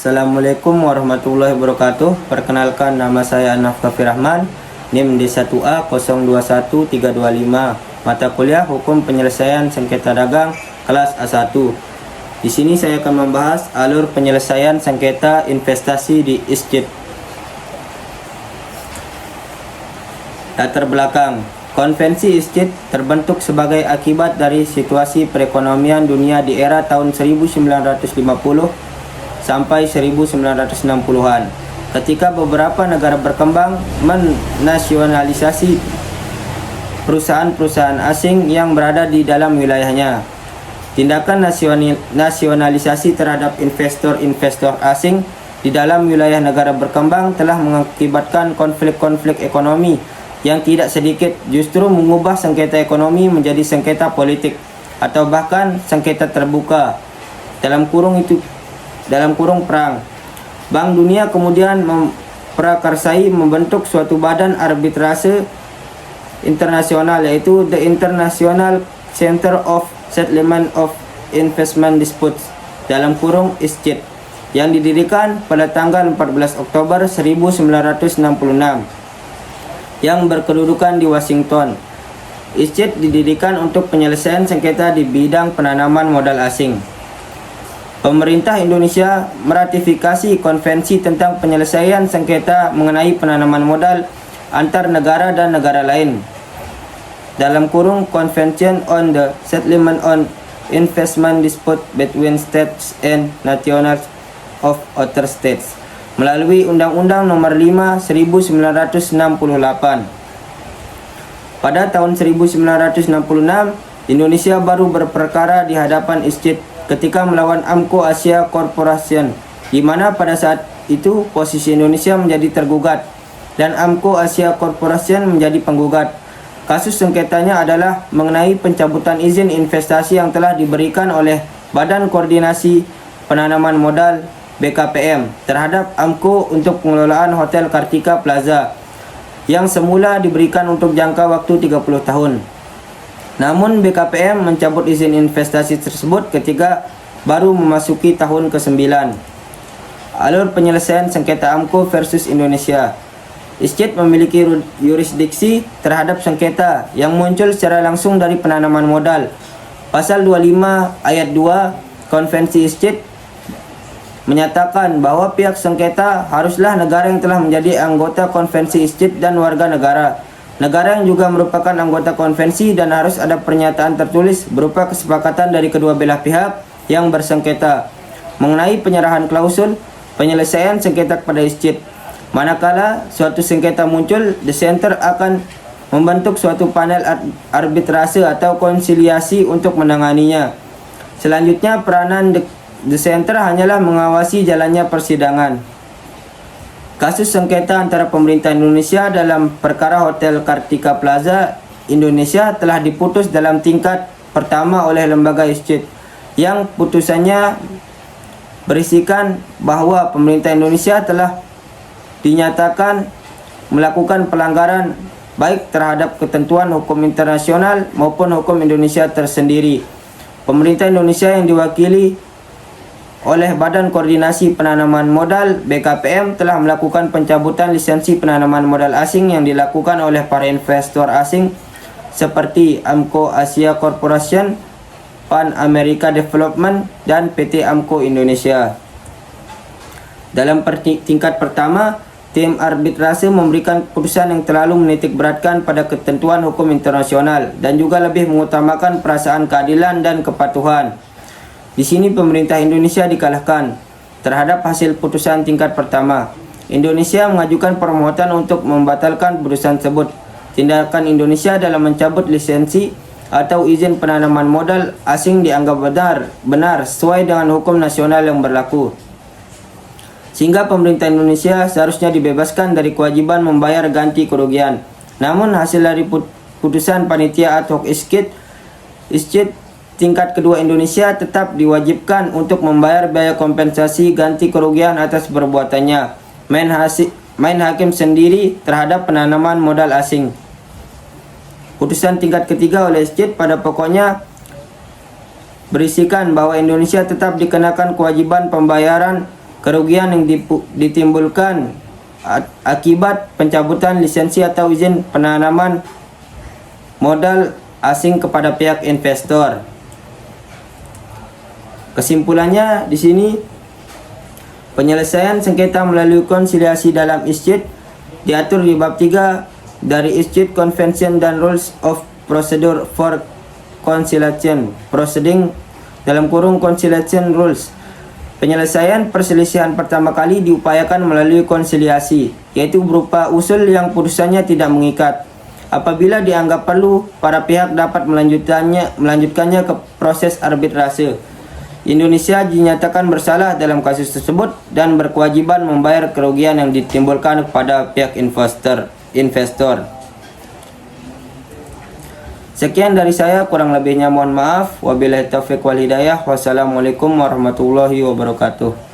Assalamualaikum warahmatullahi wabarakatuh. Perkenalkan, nama saya Anaf Kafir Rahman, NIM D1A 021325, mata kuliah Hukum Penyelesaian Sengketa Dagang kelas A1. Di sini saya akan membahas alur penyelesaian sengketa investasi di ISJID. Latar belakang. Konvensi ISJID terbentuk sebagai akibat dari situasi perekonomian dunia di era tahun 1950 sampai 1960-an, ketika beberapa negara berkembang menasionalisasi perusahaan-perusahaan asing yang berada di dalam wilayahnya. Tindakan nasionalisasi terhadap investor-investor asing di dalam wilayah negara berkembang telah mengakibatkan konflik-konflik ekonomi yang tidak sedikit justru mengubah sengketa ekonomi menjadi sengketa politik atau bahkan sengketa terbuka dalam kurung perang. Bank Dunia kemudian memprakarsai membentuk suatu badan arbitrase internasional, yaitu The International Center of Settlement of Investment Disputes dalam kurung ISJID, yang didirikan pada tanggal 14 Oktober 1966 yang berkedudukan di Washington. ISJID didirikan untuk penyelesaian sengketa di bidang penanaman modal asing. Pemerintah Indonesia meratifikasi konvensi tentang penyelesaian sengketa mengenai penanaman modal antar negara dan negara lain dalam kurung Convention on the Settlement on Investment Dispute between States and Nationals of Other States melalui Undang-Undang Nomor 5 1968. Pada tahun 1966, Indonesia baru berperkara di hadapan ISJID ketika melawan AMCO Asia Corporation, di mana pada saat itu posisi Indonesia menjadi tergugat dan AMCO Asia Corporation menjadi penggugat. Kasus sengketanya adalah mengenai pencabutan izin investasi yang telah diberikan oleh Badan Koordinasi Penanaman Modal BKPM terhadap AMCO untuk pengelolaan Hotel Kartika Plaza yang semula diberikan untuk jangka waktu 30 tahun. Namun BKPM mencabut izin investasi tersebut ketika baru memasuki tahun ke-9. Alur penyelesaian sengketa AMCO versus Indonesia. ISJID memiliki yurisdiksi terhadap sengketa yang muncul secara langsung dari penanaman modal. Pasal 25 ayat 2 Konvensi ISJID menyatakan bahwa pihak sengketa haruslah negara yang telah menjadi anggota Konvensi ISJID dan warga negara. Negara yang juga merupakan anggota konvensi, dan harus ada pernyataan tertulis berupa kesepakatan dari kedua belah pihak yang bersengketa mengenai penyerahan klausul penyelesaian sengketa kepada ISJID. Manakala suatu sengketa muncul, The Center akan membentuk suatu panel arbitrase atau konsiliasi untuk menanganinya. Selanjutnya, peranan The Center hanyalah mengawasi jalannya persidangan. Kasus sengketa antara pemerintah Indonesia dalam perkara Hotel Kartika Plaza Indonesia telah diputus dalam tingkat pertama oleh lembaga ISJID, yang putusannya berisikan bahwa pemerintah Indonesia telah dinyatakan melakukan pelanggaran baik terhadap ketentuan hukum internasional maupun hukum Indonesia tersendiri. Pemerintah Indonesia yang diwakili oleh Badan Koordinasi Penanaman Modal BKPM telah melakukan pencabutan lisensi penanaman modal asing yang dilakukan oleh para investor asing seperti AMCO Asia Corporation, Pan America Development, dan PT AMCO Indonesia. Dalam tingkat pertama, tim arbitrase memberikan keputusan yang terlalu menitik beratkan pada ketentuan hukum internasional dan juga lebih mengutamakan perasaan keadilan dan kepatuhan. Di sini pemerintah Indonesia dikalahkan terhadap hasil putusan tingkat pertama. Indonesia mengajukan permohonan untuk membatalkan putusan tersebut. Tindakan Indonesia dalam mencabut lisensi atau izin penanaman modal asing dianggap benar sesuai dengan hukum nasional yang berlaku, sehingga pemerintah Indonesia seharusnya dibebaskan dari kewajiban membayar ganti kerugian. Namun hasil dari putusan panitia ad hoc ISJID tingkat kedua Indonesia tetap diwajibkan untuk membayar biaya kompensasi ganti kerugian atas perbuatannya main hakim sendiri terhadap penanaman modal asing. Putusan tingkat ketiga oleh ISJID pada pokoknya berisikan bahwa Indonesia tetap dikenakan kewajiban pembayaran kerugian yang ditimbulkan akibat pencabutan lisensi atau izin penanaman modal asing kepada pihak investor. Kesimpulannya di sini, penyelesaian sengketa melalui konsiliasi dalam ISCID diatur di bab 3 dari ISCID Convention dan Rules of Procedure for Conciliation Proceeding (Conciliation Rules). Penyelesaian perselisihan pertama kali diupayakan melalui konsiliasi, yaitu berupa usul yang putusannya tidak mengikat. Apabila dianggap perlu, para pihak dapat melanjutkannya ke proses arbitrase. Indonesia dinyatakan bersalah dalam kasus tersebut dan berkewajiban membayar kerugian yang ditimbulkan kepada pihak investor. Sekian dari saya, kurang lebihnya mohon maaf. Wabillahi taufiq wal hidayah. Wassalamualaikum warahmatullahi wabarakatuh.